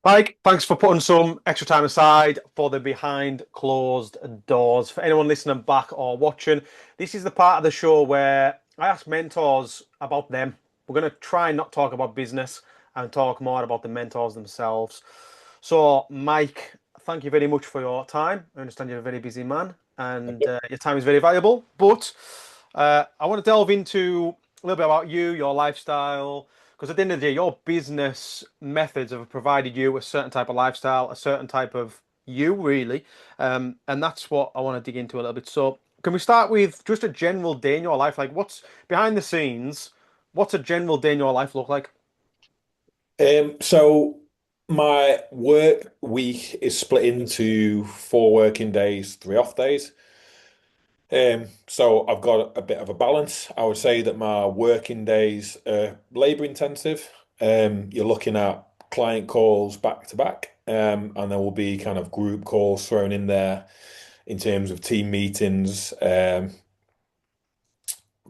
Mike, thanks for putting some extra time aside for the behind closed doors. For anyone listening back or watching, this is the part of the show where I ask mentors about them. We're going to try and not talk about business and talk more about the mentors themselves. So, Mike, thank you very much for your time. I understand you're a very busy man and your time is very valuable. But I want to delve into a little bit about you, your lifestyle, because at the end of the day, your business methods have provided you a certain type of lifestyle, a certain type of you, really. And that's what I want to dig into a little bit. So, can we start with just a general day in your life? Like, what's behind the scenes? What's a general day in your life look like? So my work week is split into 4 working days, 3 off days. So I've got a bit of a balance. I would say that my working days are labor intensive. You're looking at client calls back to back, and there will be kind of group calls thrown in there in terms of team meetings,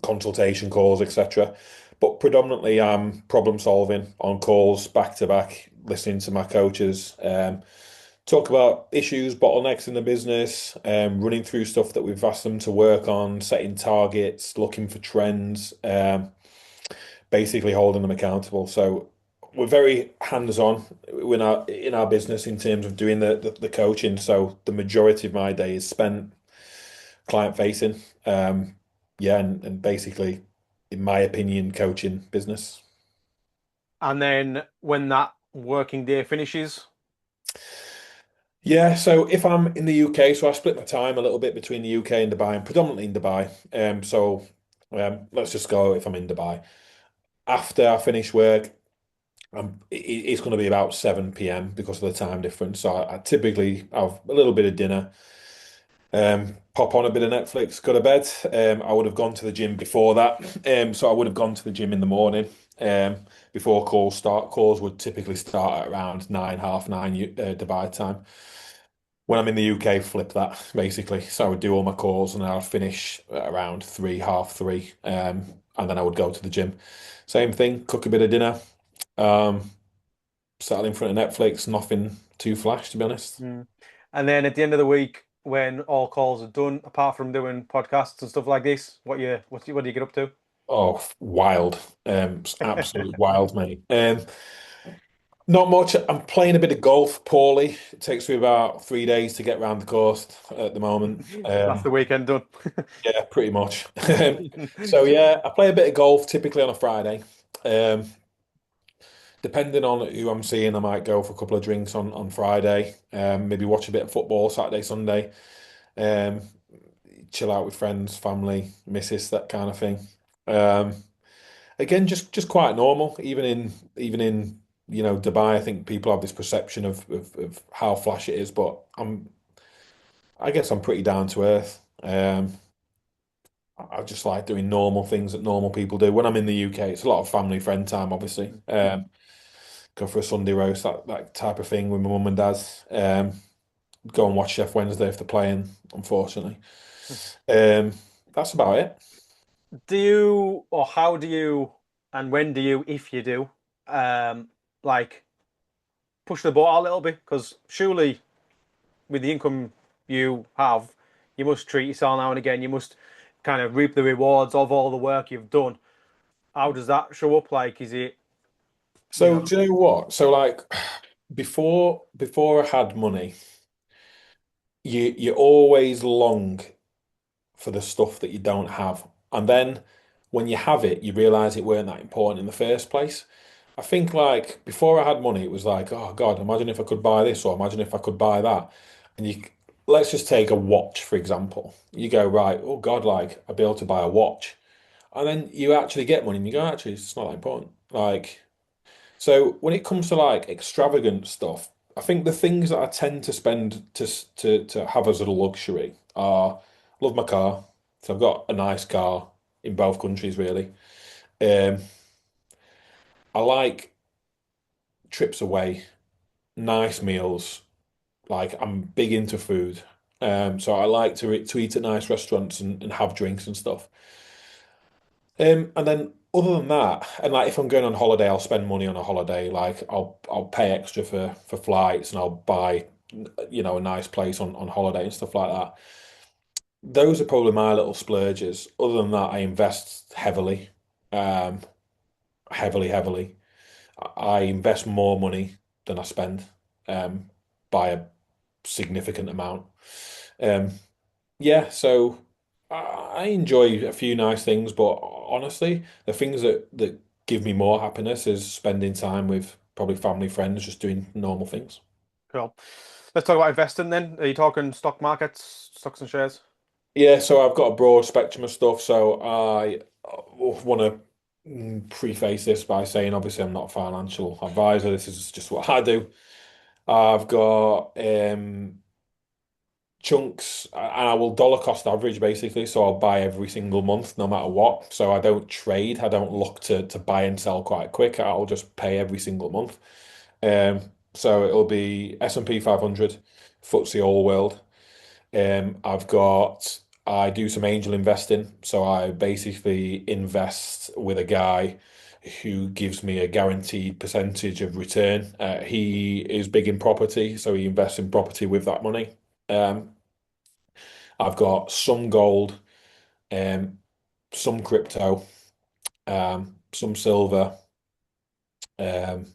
consultation calls, etc. But predominantly, I'm problem solving on calls back to back, listening to my coaches, talk about issues, bottlenecks in the business, running through stuff that we've asked them to work on, setting targets, looking for trends, basically holding them accountable. So we're very hands-on in our business in terms of doing the coaching. So the majority of my day is spent client facing. Yeah, and basically, in my opinion, coaching business. And then when that working day finishes, Yeah, so if I'm in the UK, so I split my time a little bit between the UK and Dubai, and predominantly in Dubai. Let's just go if I'm in Dubai. After I finish work, it's going to be about 7 p.m. because of the time difference. So I typically have a little bit of dinner, pop on a bit of Netflix, go to bed. I would have gone to the gym before that. So I would have gone to the gym in the morning. Um, Before calls start. Calls would typically start at around 9, half 9 Dubai time. When I'm in the UK, flip that basically. So I would do all my calls and then I'd finish at around 3, half 3. And then I would go to the gym. Same thing, cook a bit of dinner, um, settle in front of Netflix, nothing too flash, to be honest. mm. And then at the end of the week, when all calls are done, apart from doing podcasts and stuff like this, what do you get up to? Oh, wild. Absolute wild, mate. Not much. I'm playing a bit of golf poorly. It takes me about 3 days to get round the course at the moment. That's the weekend done. Yeah, pretty much. So yeah, I play a bit of golf typically on a Friday. Um, Depending on who I'm seeing, I might go for a couple of drinks on Friday. Maybe watch a bit of football Saturday, Sunday. Um, Chill out with friends, family, missus, that kind of thing. Um, Again, just quite normal. Even in Dubai, I think people have this perception of how flash it is, but I guess I'm pretty down to earth. I just like doing normal things that normal people do. When I'm in the UK, it's a lot of family friend time, obviously. Go for a Sunday roast, that type of thing with my mum and dad. Go and watch Chef Wednesday if they're playing, unfortunately. Um, that's about it. Do you, or how do you, and when do you, if you do, um, like push the boat a little bit? Because surely with the income you have, you must treat yourself now and again. You must kind of reap the rewards of all the work you've done. How does that show up? Like, is it, you So know, do you know what? So like before I had money, you always long for the stuff that you don't have. And then when you have it, you realize it weren't that important in the first place. I think like before I had money, it was like, oh God, imagine if I could buy this or imagine if I could buy that. And let's just take a watch, for example. You go, right, oh God, like I'd be able to buy a watch. And then you actually get money and you go, actually, it's not that important. Like, so when it comes to like extravagant stuff, I think the things that I tend to spend to have as a luxury are love my car. So I've got a nice car in both countries, really. Um, I like trips away, nice meals. Like I'm big into food. So I like to eat at nice restaurants and have drinks and stuff. And then other than that, and like if I'm going on holiday, I'll spend money on a holiday. Like I'll pay extra for flights and I'll buy a nice place on holiday and stuff like that. Those are probably my little splurges. Other than that, I invest heavily, um, heavily. I invest more money than I spend, um, by a significant amount. Um, yeah, so I enjoy a few nice things, but honestly, the things that give me more happiness is spending time with probably family, friends, just doing normal things. Cool. Let's talk about investing then. Are you talking stock markets, stocks and shares? Yeah, so I've got a broad spectrum of stuff. So I want to preface this by saying, obviously, I'm not a financial advisor. This is just what I do. I've got chunks, and I will dollar cost average basically. So I'll buy every single month, no matter what. So I don't trade. I don't look to buy and sell quite quick. I'll just pay every single month. Um, so it'll be S&P 500, FTSE All World. I do some angel investing. So I basically invest with a guy who gives me a guaranteed percentage of return. He is big in property, so he invests in property with that money. Um, I've got some gold, um, some crypto, some silver. Um,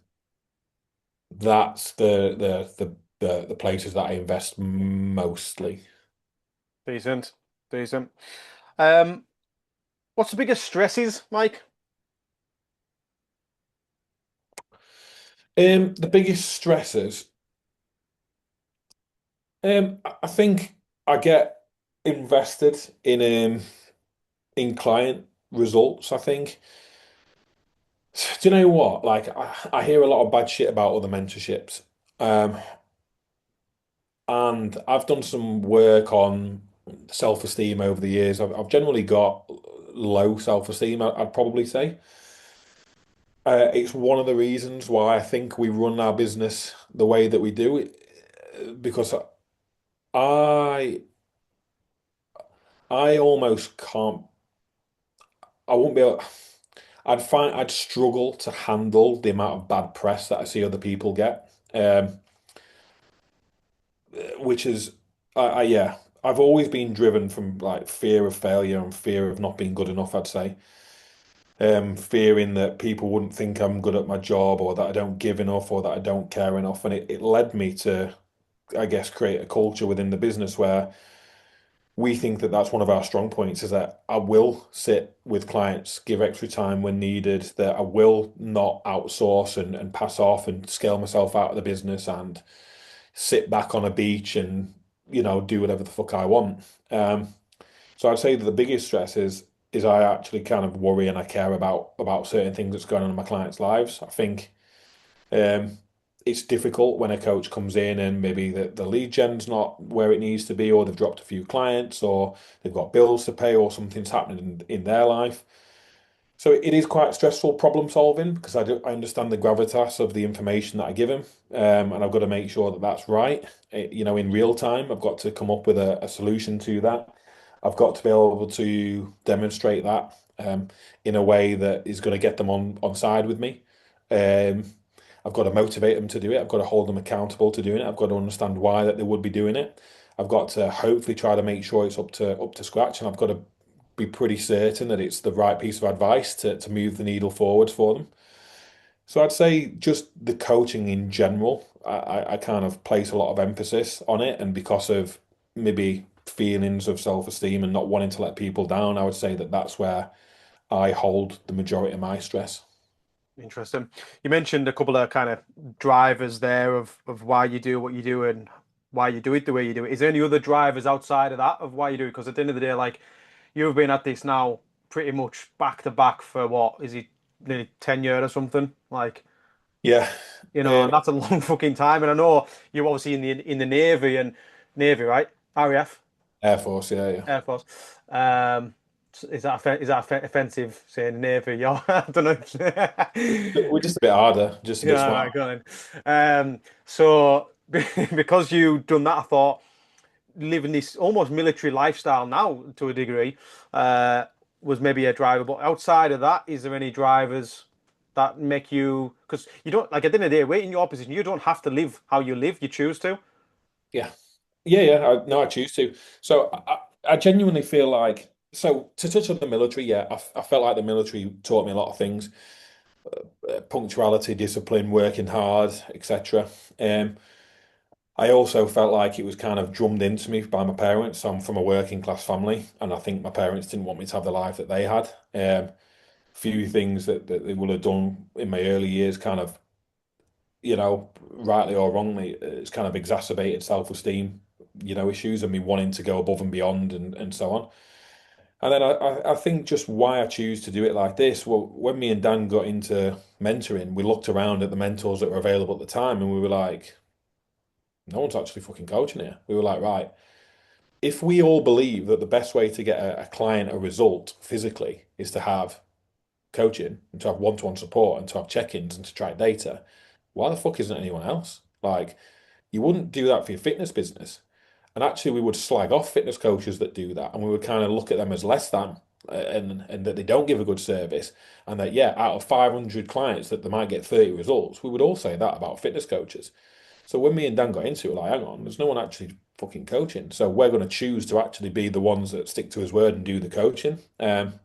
that's the places that I invest mostly. Decent, decent. Um, what's the biggest stresses, Mike? The biggest stressors, I think I get invested in client results. I think. Do you know what? Like I hear a lot of bad shit about other mentorships. Um, And I've done some work on self-esteem over the years. I've generally got low self-esteem, I'd probably say. It's one of the reasons why I think we run our business the way that we do it, because I I almost can't. I won't be able. I'd struggle to handle the amount of bad press that I see other people get. Which is, yeah, I've always been driven from like fear of failure and fear of not being good enough, I'd say. Fearing that people wouldn't think I'm good at my job or that I don't give enough or that I don't care enough. And it led me to, I guess, create a culture within the business where we think that that's one of our strong points is that I will sit with clients, give extra time when needed, that I will not outsource and pass off and scale myself out of the business and sit back on a beach and do whatever the fuck I want. So I'd say that the biggest stress is I actually kind of worry and I care about certain things that's going on in my clients' lives. I think um, it's difficult when a coach comes in and maybe the lead gen's not where it needs to be, or they've dropped a few clients, or they've got bills to pay, or something's happening in their life. So it is quite stressful problem solving because I understand the gravitas of the information that I give him, and I've got to make sure that that's right. In real time, I've got to come up with a solution to that. I've got to be able to demonstrate that in a way that is going to get them on side with me. Um, I've got to motivate them to do it. I've got to hold them accountable to doing it. I've got to understand why that they would be doing it. I've got to hopefully try to make sure it's up to scratch, and I've got to be pretty certain that it's the right piece of advice to move the needle forwards for them. So I'd say just the coaching in general, I kind of place a lot of emphasis on it. And because of maybe feelings of self-esteem and not wanting to let people down, I would say that that's where I hold the majority of my stress. Interesting. You mentioned a couple of kind of drivers there of why you do what you do and why you do it the way you do it. Is there any other drivers outside of that of why you do it? Because at the end of the day, like you've been at this now pretty much back to back for what is it, nearly 10 years or something? Like, Yeah. and that's a long fucking time. And I know you're obviously in the Navy and Navy, right? RAF. Air Force, yeah, yeah. Air Force. Um, is that offensive saying Navy? Yeah, I don't know. We're just a bit harder, just a bit Yeah, right, smarter. go on. So because you done that, I thought living this almost military lifestyle now to a degree. Uh, was maybe a driver. But outside of that, is there any drivers that make you? Because you don't like at the end of the day, we're in your position. You don't have to live how you live. You choose to. Yeah. Yeah, yeah. No, I choose to. So I genuinely feel like, so to touch on the military, yeah, I felt like the military taught me a lot of things, punctuality, discipline, working hard, etc. Um, I also felt like it was kind of drummed into me by my parents. I'm from a working class family, and I think my parents didn't want me to have the life that they had. Few things that they would have done in my early years, kind of, rightly or wrongly, it's kind of exacerbated self-esteem, issues and me wanting to go above and beyond and so on. And then I think just why I choose to do it like this, well, when me and Dan got into mentoring, we looked around at the mentors that were available at the time and we were like, no one's actually fucking coaching here. We were like, right, if we all believe that the best way to get a client a result physically is to have coaching and to have one-to-one support and to have check-ins and to track data, why the fuck isn't anyone else? Like, you wouldn't do that for your fitness business. And actually, we would slag off fitness coaches that do that, and we would kind of look at them as less than, and that they don't give a good service, and that yeah, out of 500 clients that they might get 30 results, we would all say that about fitness coaches. So when me and Dan got into it, we're like, hang on, there's no one actually fucking coaching, so we're going to choose to actually be the ones that stick to his word and do the coaching. And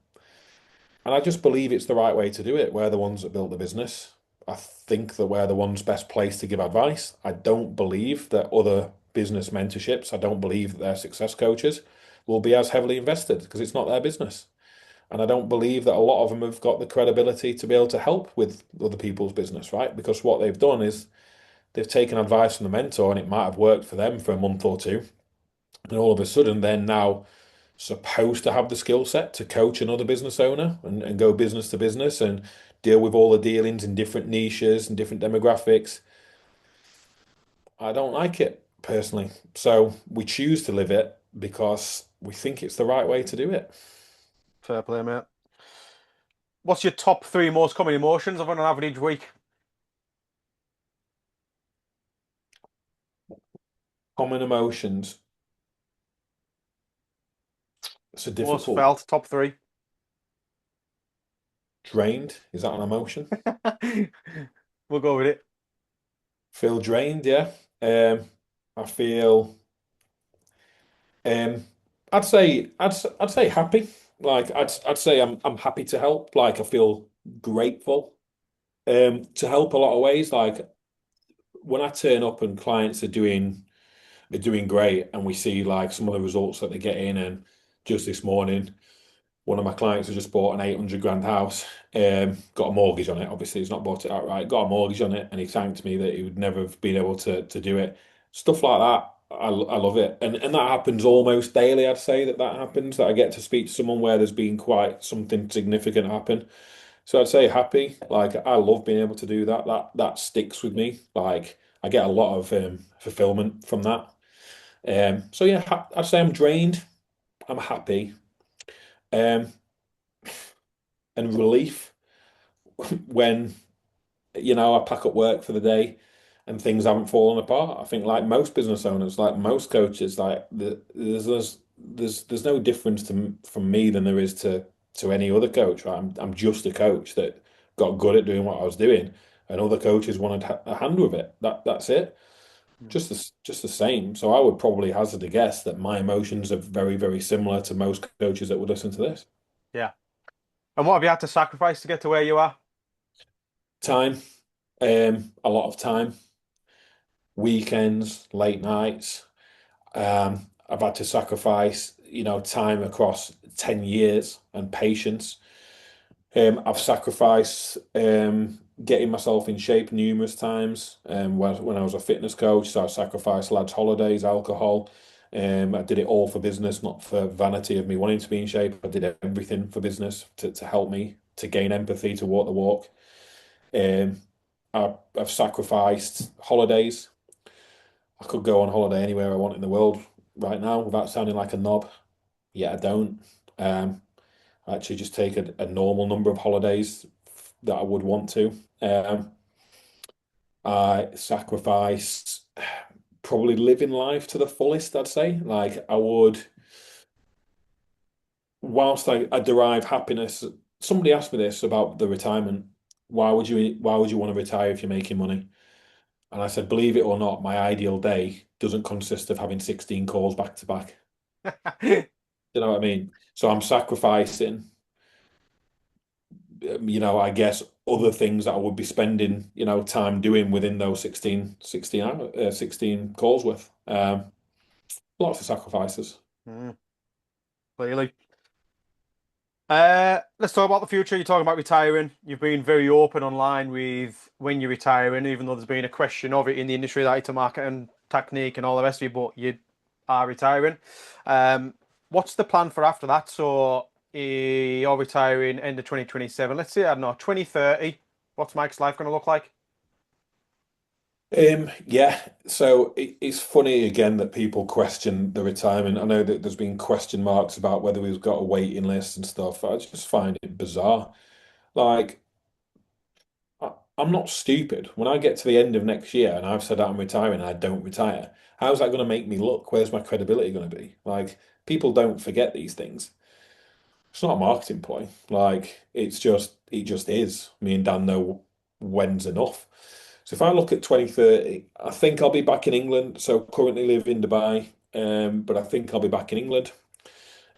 I just believe it's the right way to do it. We're the ones that built the business. I think that we're the ones best placed to give advice. I don't believe that other business mentorships, I don't believe that their success coaches will be as heavily invested because it's not their business. And I don't believe that a lot of them have got the credibility to be able to help with other people's business, right? Because what they've done is they've taken advice from the mentor and it might have worked for them for a month or two. And all of a sudden, they're now supposed to have the skill set to coach another business owner and go business to business and deal with all the dealings in different niches and different demographics. I don't like it personally. So we choose to live it because we think it's the right way to do it. Fair play, mate. What's your top three most common emotions of an average week? Common emotions. It's a Most difficult. felt, top three. Drained. Is that an emotion? We'll go with it. Feel drained, yeah. I feel Um, I'd say happy. Like I'd say I'm happy to help. Like I feel grateful to help a lot of ways. Like when I turn up and clients are doing great and we see like some of the results that they're getting and just this morning one of my clients has just bought an 800 grand house, got a mortgage on it. Obviously, he's not bought it outright, got a mortgage on it, and he thanked me that he would never have been able to do it. Stuff like that, I love it. And that happens almost daily, I'd say that happens, that I get to speak to someone where there's been quite something significant happen. So I'd say happy. Like, I love being able to do that. That sticks with me. Like, I get a lot of fulfillment from that. So yeah, I'd say I'm drained. I'm happy. Um, and relief when I pack up work for the day and things haven't fallen apart. I think like most business owners, like most coaches, like there's no difference from me than there is to any other coach. Right? I'm just a coach that got good at doing what I was doing, and other coaches wanted a hand with it. That's it. Just the same. So I would probably hazard a guess that my emotions are very, very similar to most coaches that would listen to this. Yeah. And what have you had to sacrifice to get to where you are? Time, a lot of time, weekends, late nights. I've had to sacrifice, time across 10 years and patience. I've sacrificed getting myself in shape numerous times when I was a fitness coach. So I sacrificed lads' holidays, alcohol. I did it all for business, not for vanity of me wanting to be in shape. I did everything for business to help me to gain empathy, to walk the walk. Um, I've sacrificed holidays. I could go on holiday anywhere I want in the world right now without sounding like a knob. Yeah, I don't. Um, I actually just take a normal number of holidays that I would want to. Um, I sacrifice probably living life to the fullest, I'd say. Like I would whilst I derive happiness, somebody asked me this about the retirement. Why would you want to retire if you're making money? And I said, believe it or not, my ideal day doesn't consist of having 16 calls back to back. You know what I mean? So I'm sacrificing, I guess other things that I would be spending, time doing within those 16 calls with. Lots of sacrifices. Mm, clearly. Let's talk about the future. You're talking about retiring. You've been very open online with when you're retiring, even though there's been a question of it in the industry that it's a market and technique and all the rest of it, but you are retiring. What's the plan for after that? So you're retiring end of 2027. Let's say, I don't know, 2030. What's Mike's life going to look like? Yeah, so it's funny again that people question the retirement. I know that there's been question marks about whether we've got a waiting list and stuff. I just find it bizarre. Like, I'm not stupid. When I get to the end of next year and I've said that I'm retiring and I don't retire, how's that going to make me look? Where's my credibility going to be? Like, people don't forget these things. It's not a marketing ploy. Like, it just is. Me and Dan know when's enough. So if I look at 2030, I think I'll be back in England. So currently live in Dubai, but I think I'll be back in England.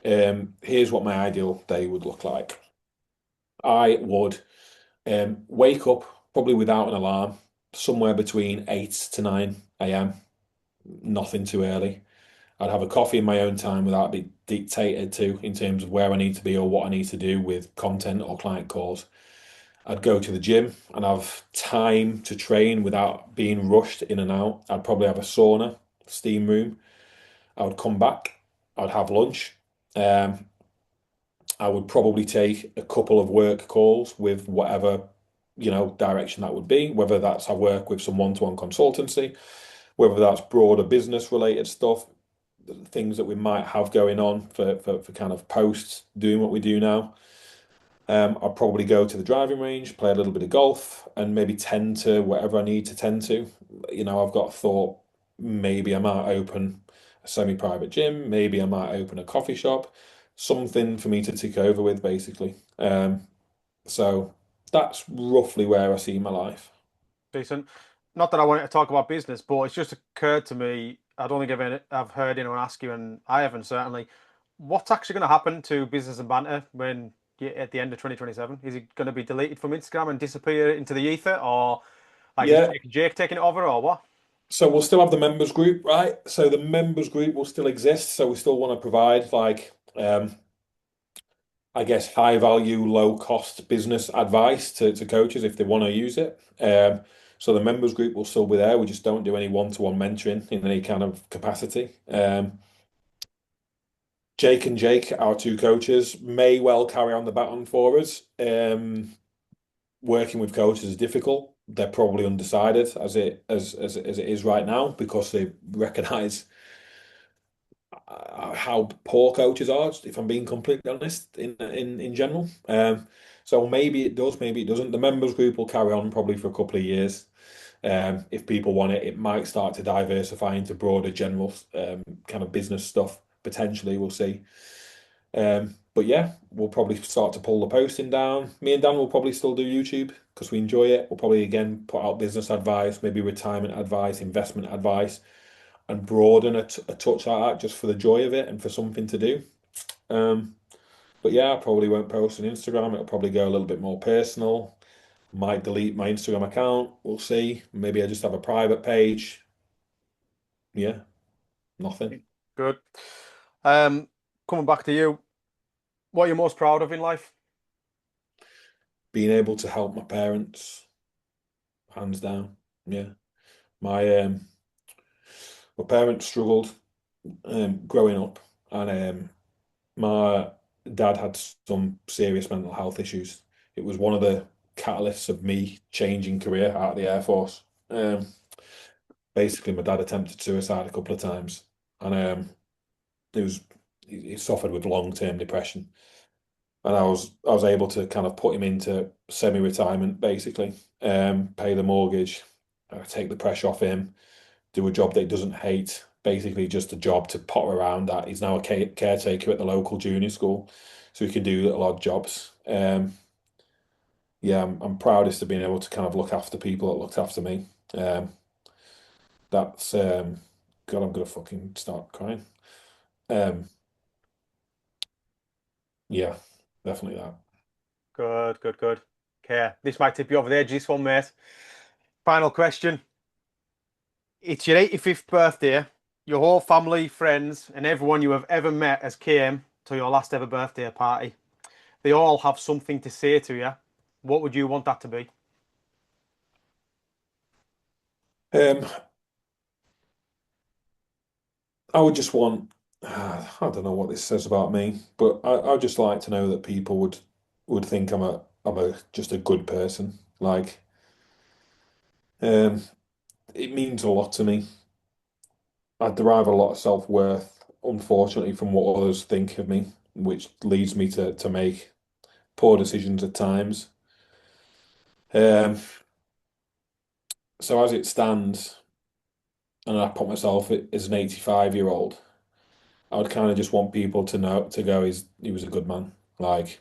Here's what my ideal day would look like. I would wake up probably without an alarm, somewhere between 8 to 9 a.m. Nothing too early. I'd have a coffee in my own time without being dictated to in terms of where I need to be or what I need to do with content or client calls. I'd go to the gym and have time to train without being rushed in and out. I'd probably have a sauna, steam room. I would come back. I'd have lunch. Um, I would probably take a couple of work calls with whatever, direction that would be, whether that's I work with some one-to-one consultancy, whether that's broader business related stuff, things that we might have going on for kind of posts doing what we do now. I'll probably go to the driving range, play a little bit of golf, and maybe tend to whatever I need to tend to. I've got a thought maybe I might open a semi-private gym, maybe I might open a coffee shop, something for me to tick over with, basically. So that's roughly where I see my life. Decent. Not that I wanted to talk about business, but it's just occurred to me. I don't think I've heard anyone ask you, and I haven't certainly. What's actually going to happen to business and banter when you at the end of 2027? Is it going to be deleted from Instagram and disappear into the ether, or like is Yeah, Jake taking it over, or what? so we'll still have the members group, right? So the members group will still exist. So we still want to provide like I guess, high value, low cost business advice to coaches if they want to use it. So the members group will still be there. We just don't do any one-to-one mentoring in any kind of capacity. Jake and Jake, our two coaches, may well carry on the baton for us. Working with coaches is difficult. They're probably undecided as it is right now because they recognise how poor coaches are, if I'm being completely honest, in general. So maybe it does, maybe it doesn't. The members group will carry on probably for a couple of years. If people want it, it might start to diversify into broader general kind of business stuff. Potentially, we'll see. But yeah, we'll probably start to pull the posting down. Me and Dan will probably still do YouTube because we enjoy it. We'll probably again put out business advice, maybe retirement advice, investment advice and broaden a touch like that just for the joy of it and for something to do. Um, but yeah, I probably won't post on Instagram. It'll probably go a little bit more personal. Might delete my Instagram account. We'll see. Maybe I just have a private page. Yeah, nothing. Good. Um, Coming back to you, what are you most proud of in life? Being able to help my parents, hands down. Yeah, my my parents struggled growing up, and my dad had some serious mental health issues. It was one of the catalysts of me changing career out of the Air Force. Basically, my dad attempted suicide a couple of times, and it was he suffered with long-term depression. And I was able to kind of put him into semi-retirement, basically, pay the mortgage, take the pressure off him, do a job that he doesn't hate, basically just a job to potter around at. He's now a caretaker at the local junior school, so he can do little odd jobs. Yeah, I'm proudest of being able to kind of look after people that looked after me. Um, that's God, I'm gonna fucking start crying. Um, yeah, definitely that. Good, good, good. Okay, this might tip you over the edge, this one, mate. Final question. It's your 85th birthday. Your whole family, friends, and everyone you have ever met has came to your last ever birthday party. They all have something to say to you. What would you want that to be? Um, I would just want, I don't know what this says about me, but I'd just like to know that people would think I'm a just a good person. Like, um, it means a lot to me. I derive a lot of self-worth, unfortunately, from what others think of me, which leads me to make poor decisions at times. Um, so as it stands, and I put myself as an 85-year-old, I would kind of just want people to know to go, he was a good man. Like,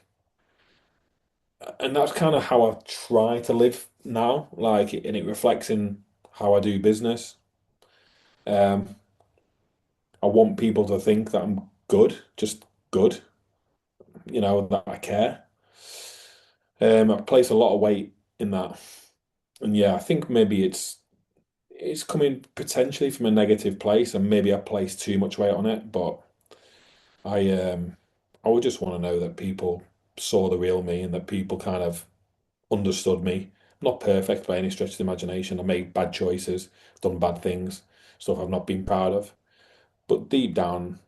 and that's kind of how I try to live now. Like, and it reflects in how I do business. Um, I want people to think that I'm good, just good, that I care. I place a lot of weight in that. And yeah, I think maybe it's coming potentially from a negative place, and maybe I place too much weight on it, but I um I would just want to know that people saw the real me and that people kind of understood me. I'm not perfect by any stretch of the imagination. I made bad choices, done bad things, stuff I've not been proud of. But deep down,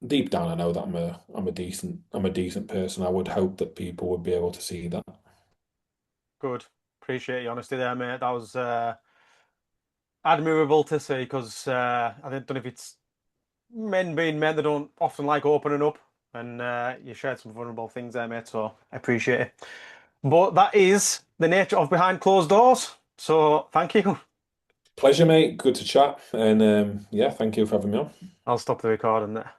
I know that I'm a decent person. I would hope that people would be able to see that. Good. Appreciate your honesty there, mate. That was admirable to see because I don't know if it's men being men, they don't often like opening up. And you shared some vulnerable things there, mate. So I appreciate it. But that is the nature of behind closed doors. So thank you. Pleasure, mate. Good to chat. And yeah, thank you for having me on. I'll stop the recording there.